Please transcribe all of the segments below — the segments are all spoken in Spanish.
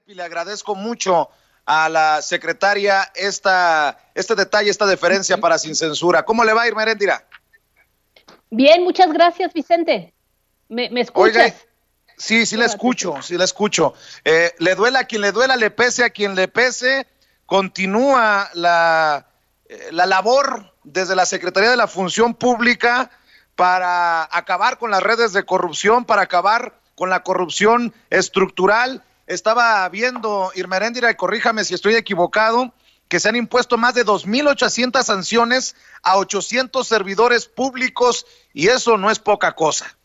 y le agradezco mucho a la secretaria este detalle, esta deferencia para Sin Censura. ¿Cómo le va, Irma Heréndira? Bien, muchas gracias, Vicente. ¿Me escuchas? Oiga, sí la escucho. Le duela a quien le duela, le pese a quien le pese, continúa la labor desde la Secretaría de la Función Pública para acabar con las redes de corrupción, para acabar con la corrupción estructural. Estaba viendo, Irma Heréndira, y corríjame si estoy equivocado, que se han impuesto más de 2,800 sanciones a 800 servidores públicos, y eso no es poca cosa.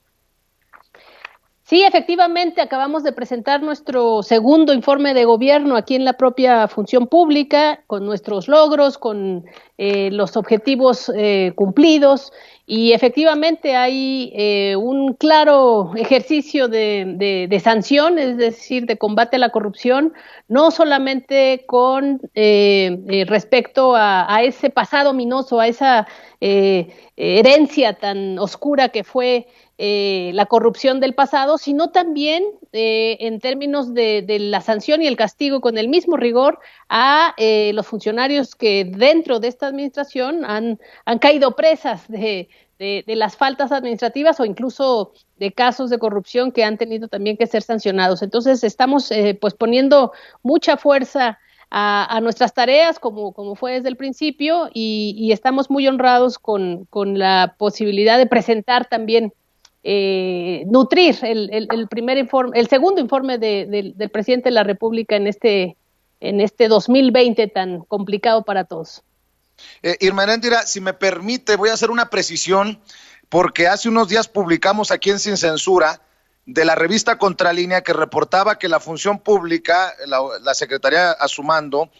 Sí, efectivamente, acabamos de presentar nuestro segundo informe de gobierno aquí en la propia Función Pública, con nuestros logros, con los objetivos cumplidos, y efectivamente hay un claro ejercicio de sanción, es decir, de combate a la corrupción, no solamente con respecto a ese pasado ominoso, a esa herencia tan oscura que fue la corrupción del pasado, sino también en términos de la sanción y el castigo con el mismo rigor a los funcionarios que dentro de esta administración han caído presas de las faltas administrativas o incluso de casos de corrupción que han tenido también que ser sancionados. Entonces estamos pues poniendo mucha fuerza a nuestras tareas como fue desde el principio y estamos muy honrados con la posibilidad de presentar también nutrir el primer informe, el segundo informe del presidente de la República en este 2020 tan complicado para todos. Irma Heréndira, si me permite, voy a hacer una precisión, porque hace unos días publicamos aquí en Sin Censura de la revista Contralínea, que reportaba que la Función Pública, la Secretaría a su mando,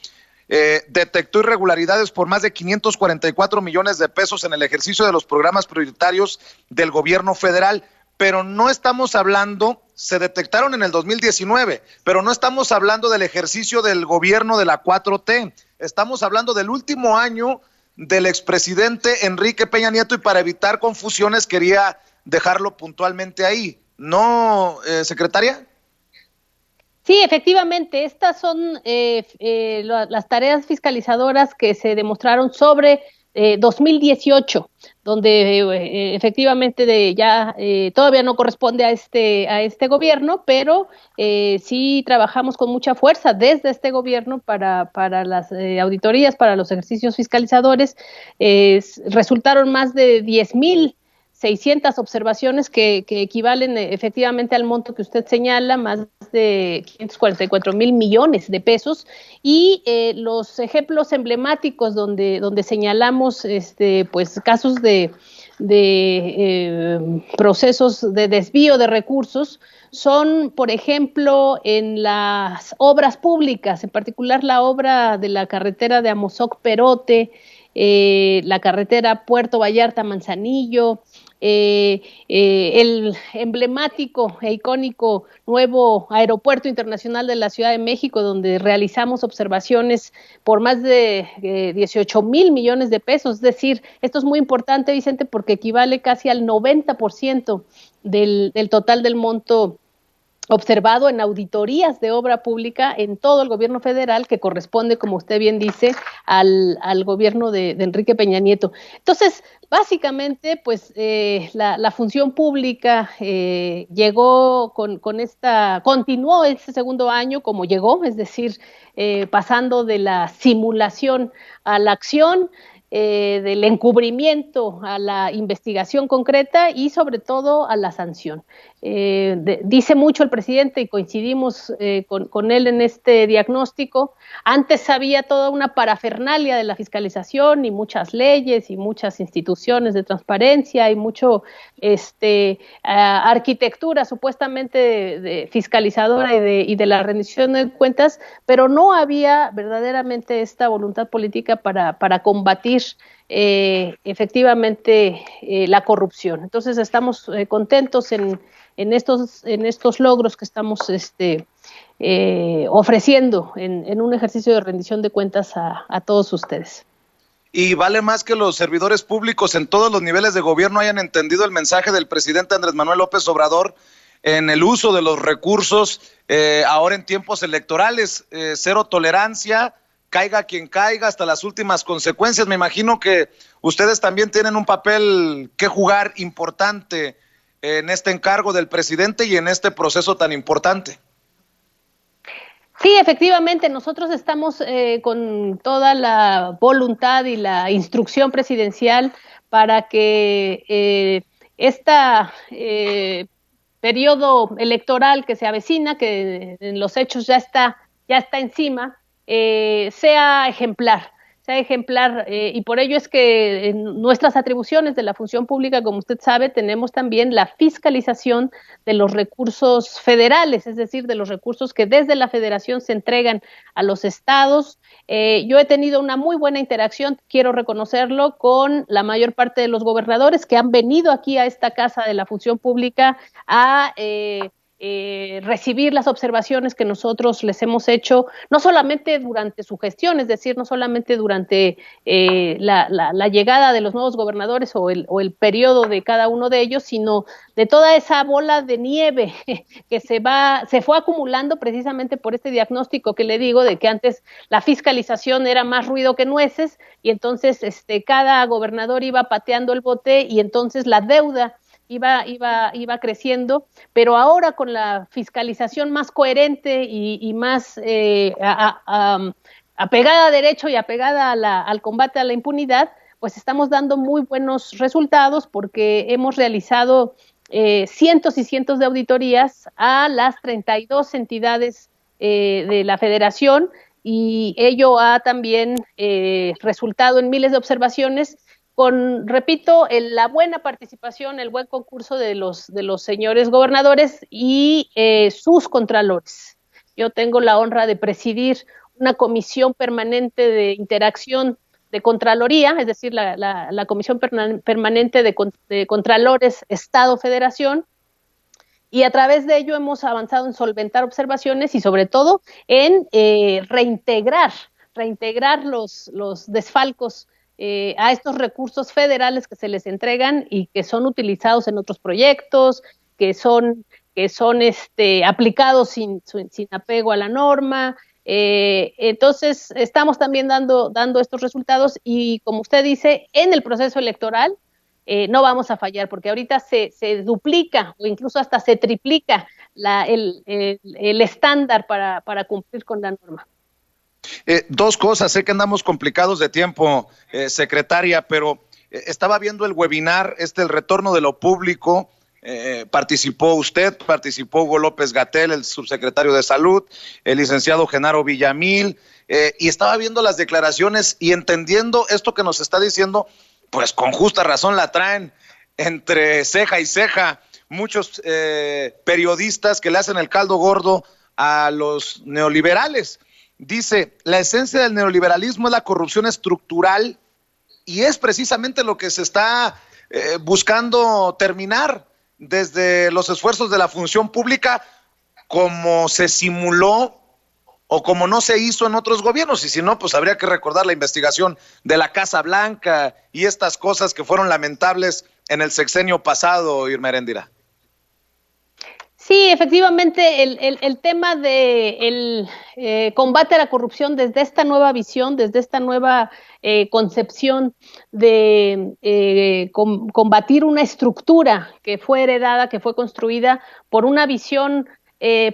detectó irregularidades por más de 544 millones de pesos en el ejercicio de los programas prioritarios del gobierno federal, pero no estamos hablando, se detectaron en el 2019, pero no estamos hablando del ejercicio del gobierno de la 4T, estamos hablando del último año del expresidente Enrique Peña Nieto, y para evitar confusiones quería dejarlo puntualmente ahí, ¿no, secretaria? Sí, efectivamente, estas son las tareas fiscalizadoras que se demostraron sobre 2018, donde efectivamente todavía no corresponde a este gobierno, pero sí trabajamos con mucha fuerza desde este gobierno para las auditorías, para los ejercicios fiscalizadores. Resultaron más de 10,600 observaciones que equivalen efectivamente al monto que usted señala, más de 544,000 millones de pesos, y los ejemplos emblemáticos donde señalamos pues casos de procesos de desvío de recursos son, por ejemplo, en las obras públicas, en particular la obra de la carretera de Amozoc-Perote, la carretera Puerto Vallarta-Manzanillo, el emblemático e icónico nuevo Aeropuerto Internacional de la Ciudad de México, donde realizamos observaciones por más de 18,000 millones de pesos. Es decir, esto es muy importante, Vicente, porque equivale casi al 90% del total del monto observado en auditorías de obra pública en todo el gobierno federal, que corresponde, como usted bien dice, al gobierno de Enrique Peña Nieto. Entonces, básicamente, pues la Función Pública llegó continuó este segundo año como llegó, es decir, pasando de la simulación a la acción, del encubrimiento a la investigación concreta y sobre todo a la sanción. Dice mucho el presidente y coincidimos con él en este diagnóstico. Antes había toda una parafernalia de la fiscalización y muchas leyes y muchas instituciones de transparencia y mucho arquitectura supuestamente de fiscalizadora y de la rendición de cuentas, pero no había verdaderamente esta voluntad política para combatir efectivamente la corrupción. Entonces estamos contentos en estos logros que estamos ofreciendo en un ejercicio de rendición de cuentas a todos ustedes. Y vale más que los servidores públicos en todos los niveles de gobierno hayan entendido el mensaje del presidente Andrés Manuel López Obrador, en el uso de los recursos, ahora en tiempos electorales, cero tolerancia, caiga quien caiga, hasta las últimas consecuencias. Me imagino que ustedes también tienen un papel que jugar importante en este encargo del presidente y en este proceso tan importante. Sí, efectivamente, nosotros estamos con toda la voluntad y la instrucción presidencial para que periodo electoral que se avecina, que en los hechos ya está encima, sea ejemplar, y por ello es que en nuestras atribuciones de la función pública, como usted sabe, tenemos también la fiscalización de los recursos federales, es decir, de los recursos que desde la federación se entregan a los estados. Yo he tenido una muy buena interacción, quiero reconocerlo, con la mayor parte de los gobernadores que han venido aquí a esta casa de la función pública a recibir las observaciones que nosotros les hemos hecho, no solamente durante su gestión, es decir, no solamente durante la llegada de los nuevos gobernadores o el periodo de cada uno de ellos, sino de toda esa bola de nieve que se fue acumulando precisamente por este diagnóstico que le digo, de que antes la fiscalización era más ruido que nueces, y entonces cada gobernador iba pateando el bote, y entonces la deuda iba creciendo, pero ahora con la fiscalización más coherente y más apegada a derecho y apegada al combate a la impunidad, pues estamos dando muy buenos resultados, porque hemos realizado cientos y cientos de auditorías a las 32 entidades de la federación, y ello ha también resultado en miles de observaciones, con, repito, la buena participación, el buen concurso de los señores gobernadores y sus contralores. Yo tengo la honra de presidir una comisión permanente de interacción de Contraloría, es decir, la comisión permanente de Contralores Estado-Federación, y a través de ello hemos avanzado en solventar observaciones y sobre todo en reintegrar los desfalcos a estos recursos federales que se les entregan y que son utilizados en otros proyectos, que son aplicados sin apego a la norma. Entonces, estamos también dando estos resultados, y como usted dice, en el proceso electoral no vamos a fallar, porque ahorita se duplica o incluso hasta se triplica el estándar para cumplir con la norma. Dos cosas, sé que andamos complicados de tiempo, secretaria, pero estaba viendo el webinar, el retorno de lo público, participó usted, participó Hugo López-Gatell, el subsecretario de Salud, el licenciado Genaro Villamil, y estaba viendo las declaraciones y entendiendo esto que nos está diciendo, pues con justa razón la traen entre ceja y ceja muchos periodistas que le hacen el caldo gordo a los neoliberales. Dice, la esencia del neoliberalismo es la corrupción estructural, y es precisamente lo que se está buscando terminar desde los esfuerzos de la función pública, como se simuló o como no se hizo en otros gobiernos. Y si no, pues habría que recordar la investigación de la Casa Blanca y estas cosas que fueron lamentables en el sexenio pasado, Irma Heréndira. Sí, efectivamente, el tema del combate a la corrupción desde esta nueva visión, desde esta nueva concepción de combatir una estructura que fue heredada, que fue construida por una visión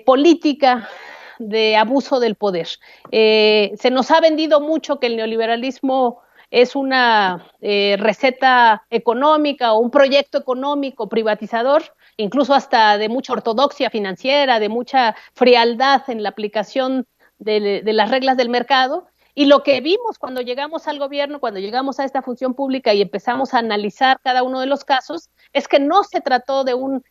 política de abuso del poder. Se nos ha vendido mucho que el neoliberalismo es una receta económica o un proyecto económico privatizador, incluso hasta de mucha ortodoxia financiera, de mucha frialdad en la aplicación de las reglas del mercado. Y lo que vimos cuando llegamos al gobierno, cuando llegamos a esta función pública y empezamos a analizar cada uno de los casos, es que no se trató de un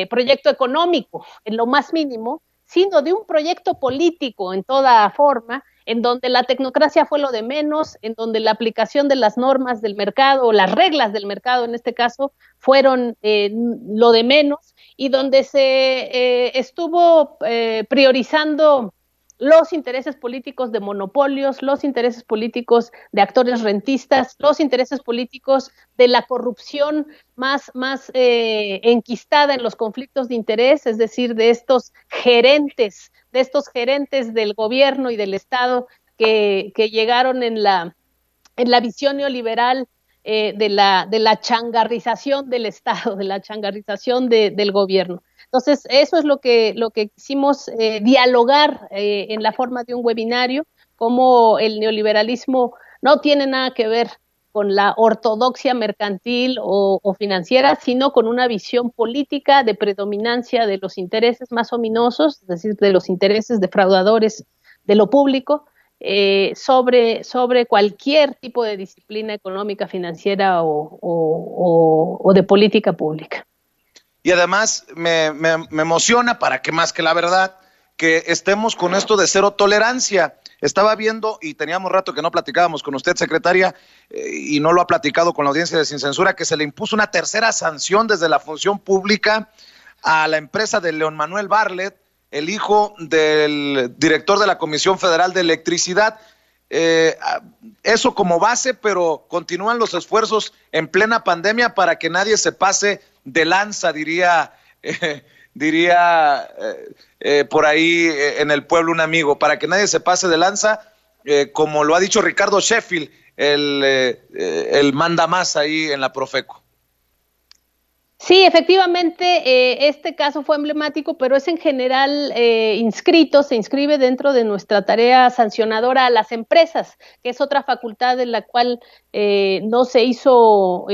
proyecto económico en lo más mínimo, sino de un proyecto político en toda forma, en donde la tecnocracia fue lo de menos, en donde la aplicación de las normas del mercado, o las reglas del mercado en este caso, fueron lo de menos, y donde se estuvo priorizando los intereses políticos de monopolios, los intereses políticos de actores rentistas, los intereses políticos de la corrupción más enquistada en los conflictos de interés, es decir, de estos gerentes del gobierno y del Estado que llegaron en la visión neoliberal de la changarrización del Estado, de la changarrización del gobierno. Entonces, eso es lo que quisimos dialogar en la forma de un webinario, cómo el neoliberalismo no tiene nada que ver con la ortodoxia mercantil o financiera, sino con una visión política de predominancia de los intereses más ominosos, es decir, de los intereses defraudadores de lo público, sobre cualquier tipo de disciplina económica, financiera o de política pública. Y además me emociona, para qué más que la verdad, que estemos con esto de cero tolerancia. Estaba viendo, y teníamos rato que no platicábamos con usted, secretaria, y no lo ha platicado con la audiencia de Sin Censura, que se le impuso una tercera sanción desde la función pública a la empresa de León Manuel Bartlett, el hijo del director de la Comisión Federal de Electricidad. Eso como base, pero continúan los esfuerzos en plena pandemia para que nadie se pase de lanza, diría por ahí en el pueblo un amigo, para que nadie se pase de lanza, como lo ha dicho Ricardo Sheffield, el mandamás ahí en la Profeco. Sí, efectivamente, este caso fue emblemático, pero es en general se inscribe dentro de nuestra tarea sancionadora a las empresas, que es otra facultad de la cual no se hizo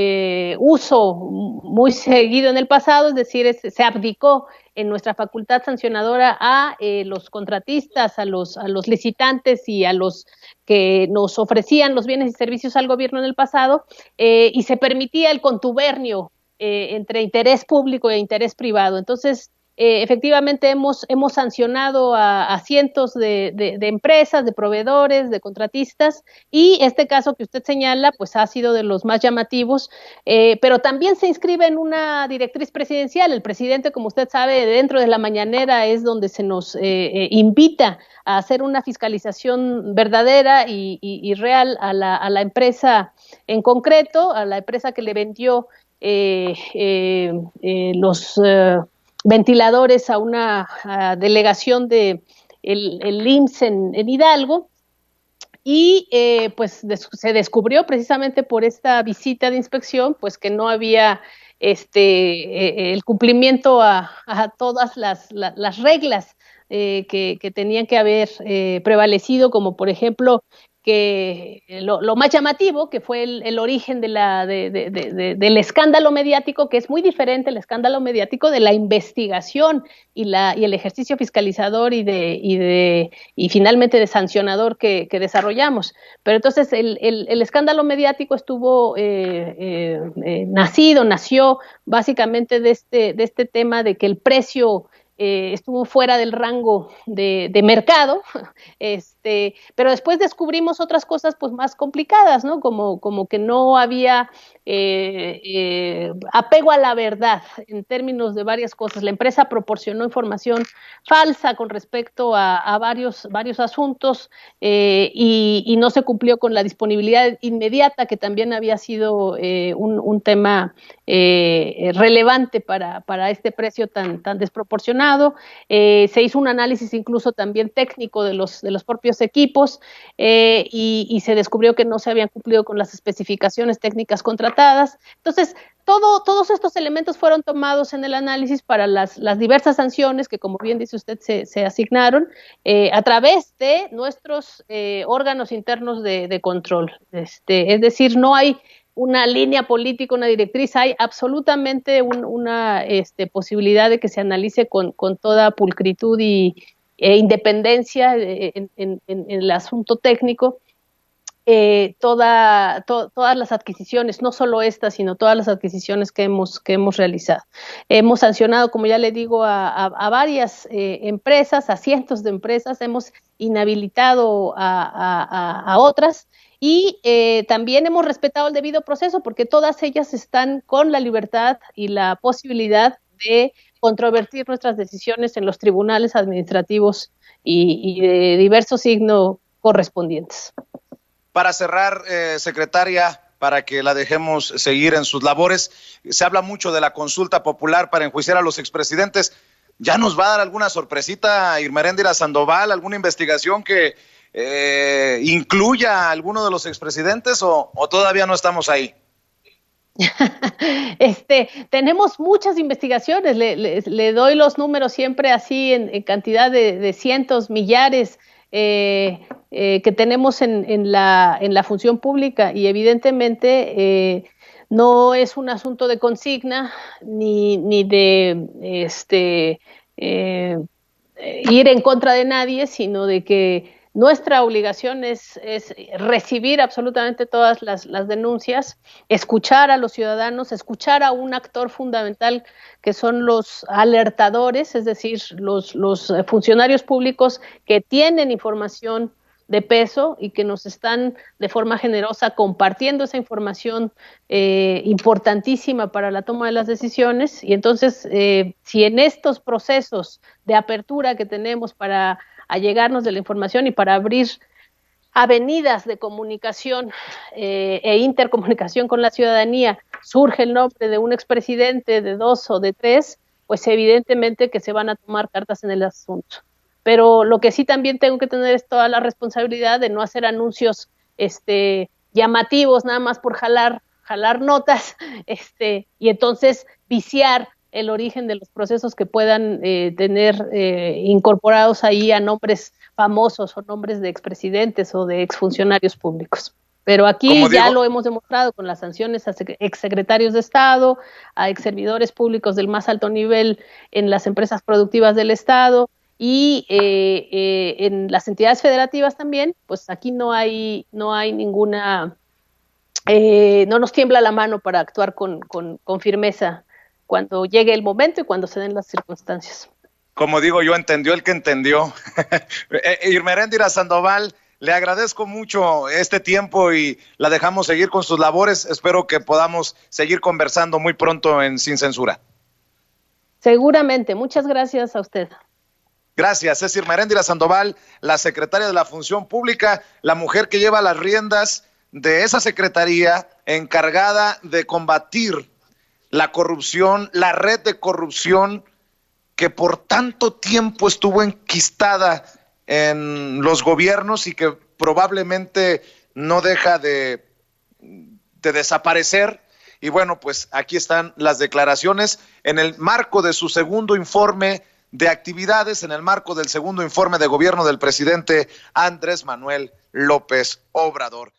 uso muy seguido en el pasado, es decir, se abdicó en nuestra facultad sancionadora a los contratistas, a los licitantes y a los que nos ofrecían los bienes y servicios al gobierno en el pasado, y se permitía el contubernio entre interés público e interés privado. Entonces, efectivamente hemos sancionado a cientos de empresas, de proveedores, de contratistas, y este caso que usted señala, pues ha sido de los más llamativos, pero también se inscribe en una directriz presidencial. El presidente, como usted sabe, dentro de la mañanera es donde se nos invita a hacer una fiscalización verdadera y real a la empresa en concreto, a la empresa que le vendió los ventiladores a una delegación de el IMSS en Hidalgo, y pues se descubrió precisamente por esta visita de inspección pues que no había el cumplimiento a todas las reglas que tenían que haber prevalecido, como por ejemplo que lo más llamativo, que fue el origen del escándalo mediático, que es muy diferente el escándalo mediático de la investigación y el ejercicio fiscalizador y finalmente de sancionador que desarrollamos. Pero entonces el escándalo mediático nació básicamente de este tema de que el precio estuvo fuera del rango de mercado, pero después descubrimos otras cosas pues más complicadas, ¿no? Como que no había apego a la verdad en términos de varias cosas. La empresa proporcionó información falsa con respecto a varios asuntos y no se cumplió con la disponibilidad inmediata, que también había sido un tema relevante para este precio tan desproporcionado. Se hizo un análisis incluso también técnico de los propios equipos y se descubrió que no se habían cumplido con las especificaciones técnicas contratadas. Entonces, todos estos elementos fueron tomados en el análisis para las diversas sanciones que, como bien dice usted, se asignaron a través de nuestros órganos internos de control. Es decir, no hay una línea política, una directriz, hay absolutamente una posibilidad de que se analice con toda pulcritud e independencia en el asunto técnico todas las adquisiciones, no solo estas, sino todas las adquisiciones que hemos realizado. Hemos sancionado, como ya le digo, a varias empresas, a cientos de empresas, hemos inhabilitado a otras, y también hemos respetado el debido proceso, porque todas ellas están con la libertad y la posibilidad de controvertir nuestras decisiones en los tribunales administrativos y de diverso signo correspondientes. Para cerrar, secretaria, para que la dejemos seguir en sus labores, se habla mucho de la consulta popular para enjuiciar a los expresidentes. ¿Ya nos va a dar alguna sorpresita Irma Heréndira Sandoval, alguna investigación que incluya a alguno de los expresidentes o todavía no estamos ahí? Tenemos muchas investigaciones, le doy los números siempre así en cantidad de cientos, millares que tenemos en la función pública, y evidentemente no es un asunto de consigna ni de ir en contra de nadie, sino de que nuestra obligación es recibir absolutamente todas las denuncias, escuchar a los ciudadanos, escuchar a un actor fundamental que son los alertadores, es decir, los funcionarios públicos que tienen información de peso y que nos están de forma generosa compartiendo esa información importantísima para la toma de las decisiones. Y entonces, si en estos procesos de apertura que tenemos para allegarnos de la información y para abrir avenidas de comunicación e intercomunicación con la ciudadanía, surge el nombre de un expresidente, de dos o de tres, pues evidentemente que se van a tomar cartas en el asunto. Pero lo que sí también tengo que tener es toda la responsabilidad de no hacer anuncios llamativos nada más por jalar notas, y entonces viciar el origen de los procesos que puedan tener incorporados ahí a nombres famosos o nombres de expresidentes o de exfuncionarios públicos. Pero aquí ya lo hemos demostrado con las sanciones a exsecretarios de Estado, a exservidores públicos del más alto nivel en las empresas productivas del Estado, y en las entidades federativas también, pues aquí no hay ninguna, no nos tiembla la mano para actuar con firmeza cuando llegue el momento y cuando se den las circunstancias. Como digo yo, entendió el que entendió. Irma Heréndira Sandoval, le agradezco mucho este tiempo y la dejamos seguir con sus labores. Espero que podamos seguir conversando muy pronto en Sin Censura. Seguramente. Muchas gracias a usted. Gracias. Es Irma Heréndira Sandoval, la secretaria de la Función Pública, la mujer que lleva las riendas de esa secretaría encargada de combatir la corrupción, la red de corrupción que por tanto tiempo estuvo enquistada en los gobiernos y que probablemente no deja de desaparecer. Y bueno, pues aquí están las declaraciones en el marco de su segundo informe de actividades, en el marco del segundo informe de gobierno del presidente Andrés Manuel López Obrador.